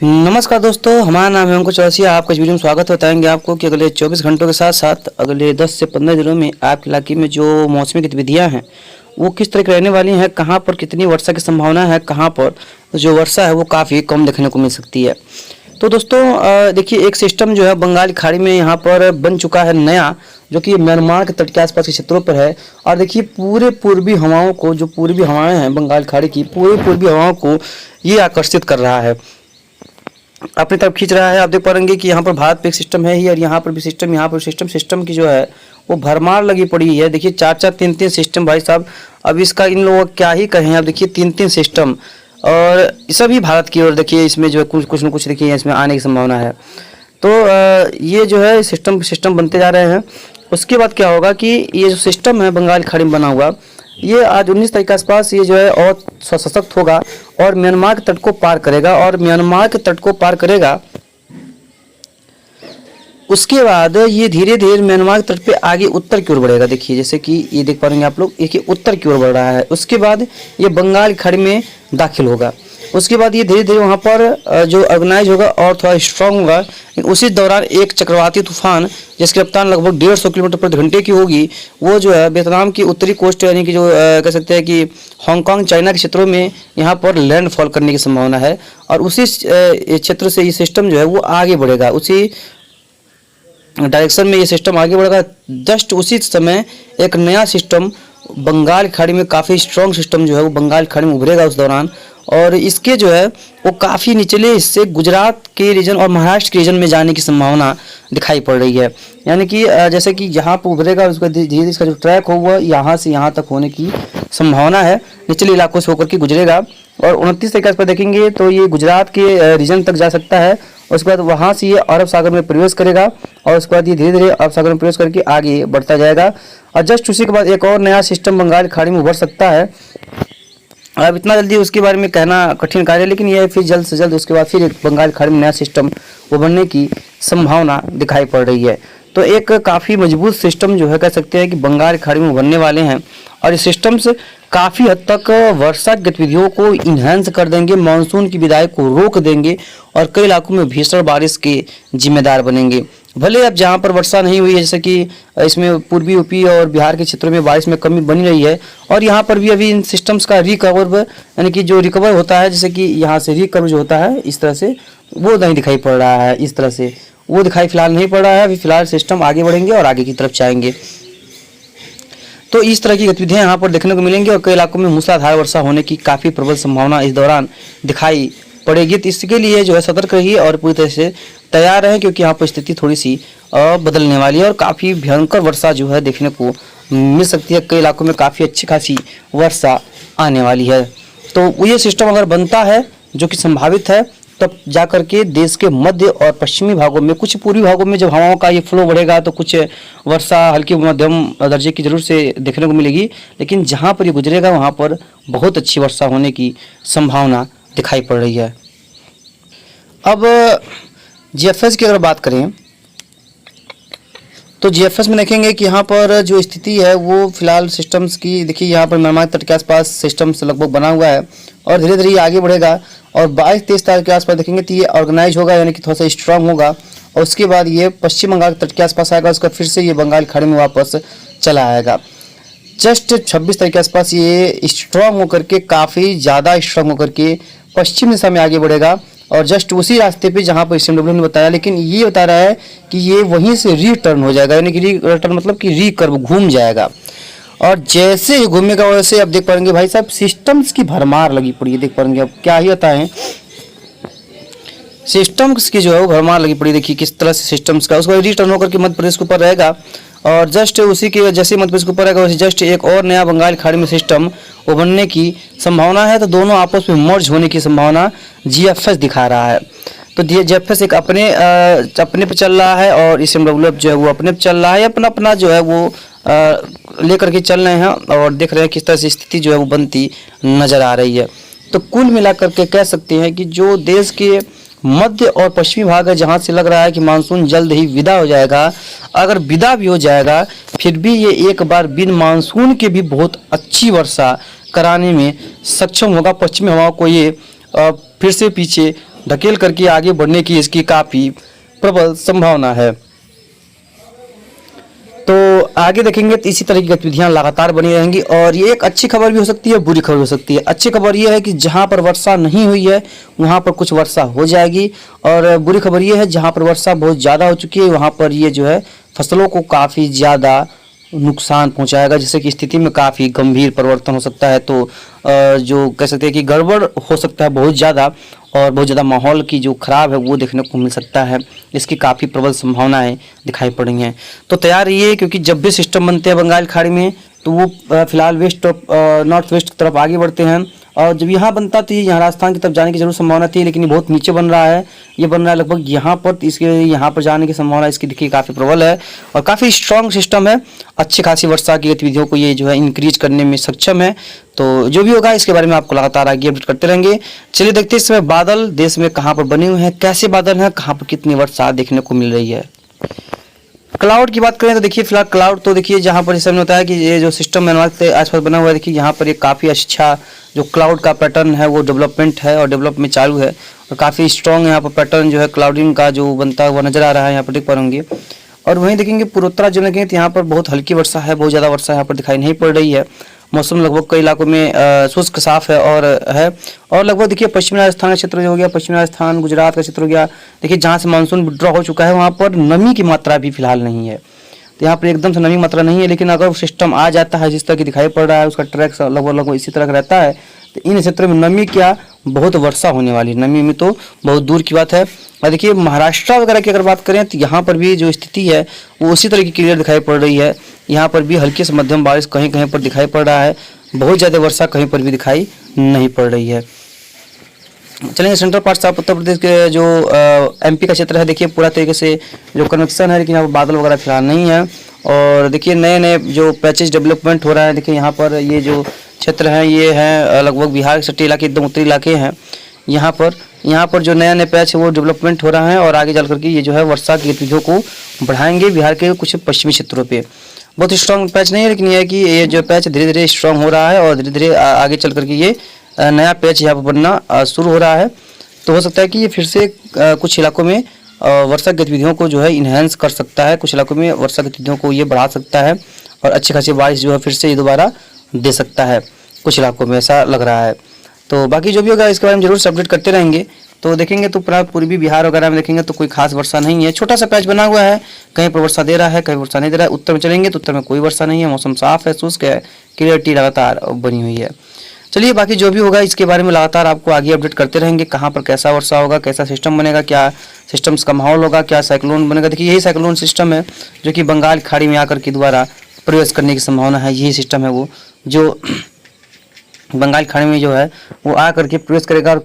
नमस्कार दोस्तों, हमारा नाम है अंकुर चौरसिया। आपका इस वीडियो में स्वागत है। बताएंगे आपको कि अगले 24 घंटों के साथ साथ अगले 10 से 15 दिनों में आपके इलाके में जो मौसमी गतिविधियां हैं वो किस तरह की रहने वाली हैं, कहां पर कितनी वर्षा की संभावना है, कहां पर जो वर्षा है वो काफ़ी कम देखने को मिल सकती है। तो दोस्तों देखिए, एक सिस्टम जो है बंगाल की खाड़ी में यहाँ पर बन चुका है नया, जो कि म्यांमार के तट के आसपास के क्षेत्रों पर है। और देखिए, पूरे पूर्वी हवाओं को, जो पूर्वी हवाएं हैं बंगाल की खाड़ी की, पूरे पूर्वी हवाओं को ये आकर्षित कर रहा है, अपनी तरफ खींच रहा है। आप देख पाएंगे कि यहाँ पर भारत पे एक सिस्टम है ही, और यहाँ पर भी सिस्टम, यहाँ पर सिस्टम की जो है वो भरमार लगी पड़ी है। देखिए, चार चार तीन तीन सिस्टम भाई साहब। अब इसका इन लोगों को क्या ही कहें। अब देखिए, तीन तीन सिस्टम, और सभी भारत की ओर देखिए इसमें जो है कुछ न कुछ देखिए इसमें आने की संभावना है। तो ये जो है सिस्टम बनते जा रहे हैं। उसके बाद क्या होगा कि ये जो सिस्टम है बंगाल की खाड़ी में बना हुआ, ये आज 19 तारीख के आसपास ये जो है और सशक्त होगा और म्यांमार के तट को पार करेगा। और म्यांमार के तट को पार करेगा, उसके बाद ये धीरे धीरे म्यांमार के तट पे आगे उत्तर की ओर बढ़ेगा। देखिए, जैसे कि ये देख पा रहे हैं आप लोग, ये उत्तर की ओर बढ़ रहा है। उसके बाद ये बंगाल की खाड़ी में दाखिल होगा। उसके बाद ये धीरे धीरे वहाँ पर जो ऑर्गेनाइज होगा और थोड़ा स्ट्रांग होगा। उसी दौरान एक चक्रवाती तूफान, जिसकी रफ्तार लगभग 150 किलोमीटर प्रति घंटे की होगी, वो जो है वियतनाम की उत्तरी कोस्ट यानी कि जो कह सकते हैं कि हांगकांग चाइना के क्षेत्रों में यहाँ पर लैंडफॉल करने की संभावना है। और उसी क्षेत्र से ये सिस्टम जो है वो आगे बढ़ेगा, उसी डायरेक्शन में ये सिस्टम आगे बढ़ेगा। जस्ट उसी समय एक नया सिस्टम बंगाल की खाड़ी में, काफ़ी स्ट्रॉन्ग सिस्टम जो है वो बंगाल की खाड़ी में उभरेगा उस दौरान। और इसके जो है वो काफ़ी निचले हिस्से गुजरात के रीजन और महाराष्ट्र के रीजन में जाने की संभावना दिखाई पड़ रही है। यानी कि जैसे कि जहाँ पर उभरेगा उसका धीरे धीरे इसका जो ट्रैक होगा यहाँ से यहाँ तक होने की संभावना है, निचले इलाकों से होकर के गुजरेगा। और 29 तारीख पर देखेंगे तो ये गुजरात के रीजन तक जा सकता है। उसके बाद वहाँ से ये अरब सागर में प्रवेश करेगा, और उसके बाद ये धीरे धीरे अरब सागर में प्रवेश करके आगे बढ़ता जाएगा। और जस्ट उसी के बाद एक और नया सिस्टम बंगाल की खाड़ी में उभर सकता है। अब इतना जल्दी उसके बारे में कहना कठिन कार्य है, लेकिन यह फिर जल्द से जल्द उसके बाद फिर एक बंगाल की खाड़ी में नया सिस्टम उभरने की संभावना दिखाई पड़ रही है। तो एक काफ़ी मजबूत सिस्टम जो है कह सकते हैं कि बंगाल की खाड़ी में उभरने वाले हैं। और ये सिस्टम्स काफ़ी हद तक वर्षा की गतिविधियों को इन्हेंस कर देंगे, मानसून की विदाई को रोक देंगे, और कई इलाकों में भीषण बारिश के जिम्मेदार बनेंगे। भले अब जहाँ पर वर्षा नहीं हुई है, जैसे कि इसमें पूर्वी यूपी और बिहार के क्षेत्रों में बारिश में कमी बनी रही है, और यहाँ पर भी अभी इन सिस्टम्स का रिकवर यानी कि जो रिकवर होता है, जैसे कि यहाँ से रिकवर जो होता है इस तरह से, वो नहीं दिखाई पड़ रहा है। इस तरह से वो दिखाई फिलहाल नहीं पड़ रहा है। अभी फिलहाल सिस्टम आगे बढ़ेंगे और आगे की तरफ जाएंगे। तो इस तरह की गतिविधियां यहाँ पर देखने को मिलेंगी, और कई इलाकों में मूसलाधार वर्षा होने की काफ़ी प्रबल संभावना इस दौरान दिखाई पड़ेगी। तो इसके लिए जो है सतर्क रहिए और पूरी तरह से तैयार रहें, क्योंकि यहाँ पर स्थिति थोड़ी सी बदलने वाली है और काफ़ी भयंकर वर्षा जो है देखने को मिल सकती है। कई इलाकों में काफ़ी अच्छी खासी वर्षा आने वाली है। तो ये सिस्टम अगर बनता है, जो कि संभावित है, तब जाकर के देश के मध्य और पश्चिमी भागों में, कुछ पूर्वी भागों में जब हवाओं का ये फ्लो बढ़ेगा तो कुछ वर्षा हल्की मध्यम दर्जे की जरूर से देखने को मिलेगी, लेकिन जहाँ पर ये गुजरेगा वहाँ पर बहुत अच्छी वर्षा होने की संभावना दिखाई पड़ रही है। अब जीएफएस की अगर बात करें तो जीएफएस में देखेंगे कि यहाँ पर जो स्थिति है वो फिलहाल सिस्टम्स की, देखिए यहाँ पर म्यांमार तट के आसपास सिस्टम्स लगभग बना हुआ है, और धीरे धीरे आगे बढ़ेगा। और 22-23 तारीख के आसपास देखेंगे तो ये ऑर्गेनाइज होगा, यानी कि थोड़ा सा स्ट्रांग होगा। और उसके बाद ये पश्चिम बंगाल तट के आसपास आएगा, उसका फिर से ये बंगाल की खाड़ी में वापस चला आएगा। जस्ट 26 तारीख के आसपास ये स्ट्रांग होकर के, काफ़ी ज़्यादा स्ट्रांग होकर के पश्चिम दिशा में आगे बढ़ेगा। और जस्ट उसी रास्ते पे जहाँ पर SMW ने बताया, लेकिन ये बता रहा है कि ये वहीं से रिटर्न हो जाएगा, यानी कि रिटर्न मतलब कि रिकर्व घूम जाएगा। और जैसे ही घूमेगा वैसे अब देख पाएंगे भाई साहब सिस्टम्स की भरमार लगी पड़ी है। देख पाएंगे अब क्या ही होता है, सिस्टम्स की जो है वो भरमार लगी पड़ी। देखिए किस तरह से सिस्टम्स का, उसका रिटर्न होकर के मध्य प्रदेश के ऊपर रहेगा। और जस्ट उसी के जैसे मध्य प्रदेश के ऊपर रहेगा, वैसे जस्ट एक और नया बंगाल की खाड़ी में सिस्टम उभरने की संभावना है। तो दोनों आपस में मर्ज होने की संभावना जीएफएस दिखा रहा है। तो जीएफएस एक अपने पे चल रहा है, और SMW जो है वो अपने पे चल रहा है, अपना अपना जो है वो लेकर के चल रहे हैं, और देख रहे हैं किस तरह से स्थिति जो है वो बनती नजर आ रही है। तो कुल मिलाकर के कह सकते हैं कि जो देश के मध्य और पश्चिमी भाग है, जहाँ से लग रहा है कि मानसून जल्द ही विदा हो जाएगा, अगर विदा भी हो जाएगा फिर भी ये एक बार बिन मानसून के भी बहुत अच्छी वर्षा कराने में सक्षम होगा। पश्चिमी हवाओं को ये फिर से पीछे ढकेल करके आगे बढ़ने की इसकी काफ़ी प्रबल संभावना है। तो आगे देखेंगे तो इसी तरह की गतिविधियां लगातार बनी रहेंगी और ये एक अच्छी खबर भी हो सकती है, बुरी खबर हो सकती है। अच्छी खबर ये है कि जहां पर वर्षा नहीं हुई है वहां पर कुछ वर्षा हो जाएगी, और बुरी खबर ये है जहां पर वर्षा बहुत ज़्यादा हो चुकी है वहां पर ये जो है फसलों को काफ़ी ज़्यादा नुकसान पहुंचाएगा, जिससे कि स्थिति में काफ़ी गंभीर परिवर्तन हो सकता है। तो जो कह सकते हैं कि गड़बड़ हो सकता है बहुत ज़्यादा, और बहुत ज़्यादा माहौल की जो ख़राब है वो देखने को मिल सकता है। इसकी काफ़ी प्रबल संभावनाएं दिखाई पड़ रही हैं। तो तैयार रहिए, क्योंकि जब भी सिस्टम बनते हैं बंगाल खाड़ी में तो वो फिलहाल वेस्ट नॉर्थ वेस्ट की तरफ आगे बढ़ते हैं, और जब यहाँ बनता तो यहाँ राजस्थान की तरफ जाने की जरूर संभावना थी, लेकिन ये बहुत नीचे बन रहा है। ये बन रहा है लगभग यहाँ पर, तो इसके यहाँ पर जाने की संभावना इसकी देखिए काफ़ी प्रबल है और काफ़ी स्ट्रॉन्ग सिस्टम है। अच्छी खासी वर्षा की गतिविधियों को ये जो है इंक्रीज करने में सक्षम है। तो जो भी होगा इसके बारे में आपको लगातार आगे अपडेट करते रहेंगे। चलिए देखते हैं इस समय बादल देश में कहाँ पर बने हुए हैं, कैसे बादल हैं, कहाँ पर कितनी वर्षा देखने को मिल रही है। क्लाउड की बात करें तो देखिए फिलहाल क्लाउड तो देखिए जहाँ पर इस समय होता है कि ये जो सिस्टम मैनुअल के आसपास बना हुआ है, देखिए यहाँ पर ये काफ़ी अच्छा जो क्लाउड का पैटर्न है वो डेवलपमेंट है और डेवलप में चालू है, और काफ़ी स्ट्रॉन्ग यहाँ पर पैटर्न जो है क्लाउडिंग का जो बनता हुआ नजर आ रहा है, यहाँ पर देख पाएंगे। और वहीं देखेंगे पूर्वोत्तर जो देखेंगे तो यहाँ पर बहुत हल्की वर्षा है, बहुत ज़्यादा वर्षा यहाँ पर दिखाई नहीं पड़ रही है। मौसम लगभग कई इलाकों में शुष्क साफ है और लगभग देखिए पश्चिमी राजस्थान का क्षेत्र जो हो गया, पश्चिमी राजस्थान गुजरात का क्षेत्र हो गया, देखिए जहाँ से मानसून विड्रॉ हो चुका है वहाँ पर नमी की मात्रा भी फिलहाल नहीं है। तो यहाँ पर एकदम से नमी मात्रा नहीं है, लेकिन अगर सिस्टम आ जाता है जिस तरह की दिखाई पड़ रहा है, उसका ट्रैक लगभग इसी तरह का रहता है, तो इन क्षेत्रों में नमी क्या बहुत वर्षा होने वाली है। नमी में तो बहुत दूर की बात है। और देखिए महाराष्ट्र वगैरह की अगर बात करें तो यहाँ पर भी जो स्थिति है वो उसी तरह की क्लियर दिखाई पड़ रही है। यहाँ पर भी हल्की से मध्यम बारिश कहीं कहीं पर दिखाई पड़ रहा है, बहुत ज़्यादा वर्षा कहीं पर भी दिखाई नहीं पड़ रही है। चलेंगे central parts of Uttar Pradesh के जो एमपी का क्षेत्र है, देखिए पूरा तरीके से जो कनेक्शन है, लेकिन यहाँ पर बादल वगैरह फिलहाल नहीं है। और देखिए नए नए जो पैचेज डेवलपमेंट हो रहा है, देखिए यहाँ पर ये जो क्षेत्र है ये है लगभग बिहार के सटी इलाके, एकदम उत्तरी इलाके हैं। यहाँ पर जो नया नया पैच है वो डेवलपमेंट हो रहा है और आगे चल करके ये जो है वर्षा की गतिविधियों को बढ़ाएंगे बिहार के कुछ पश्चिमी क्षेत्रों पे। बहुत स्ट्रॉन्ग पैच नहीं है, लेकिन ये है कि ये जो पैच धीरे धीरे स्ट्रॉन्ग हो रहा है और धीरे धीरे आगे चल करके ये नया पैच यहाँ पर बनना शुरू हो रहा है। तो हो सकता है कि ये फिर से कुछ इलाकों में वर्षा गतिविधियों को जो है इन्हेंस कर सकता है, कुछ इलाकों में वर्षा गतिविधियों को ये बढ़ा सकता है और अच्छी खासी बारिश जो है फिर से ये दोबारा दे सकता है, कुछ इलाकों में ऐसा लग रहा है। तो बाकी जो भी होगा इसके बारे में जरूर से अपडेट करते रहेंगे। तो देखेंगे तो पूर्वी बिहार वगैरह में देखेंगे तो कोई खास वर्षा नहीं है, छोटा सा पैच बना हुआ है, कहीं पर वर्षा दे रहा है कहीं वर्षा नहीं दे रहा है। उत्तर में चलेंगे तो उत्तर में कोई वर्षा नहीं है, मौसम साफ है, शुष्क है, क्लियरिटी लगातार बनी हुई है। चलिए बाकी जो भी होगा इसके बारे में लगातार आपको आगे अपडेट करते रहेंगे, कहाँ पर कैसा वर्षा होगा, कैसा सिस्टम बनेगा, क्या सिस्टम्स का माहौल होगा, क्या साइक्लोन बनेगा। देखिए यही साइक्लोन सिस्टम है जो कि बंगाल खाड़ी में आकर के द्वारा प्रवेश करने की संभावना है। यही सिस्टम है वो जो बंगाल खाड़ी में जो है वो आकर के प्रवेश करेगा और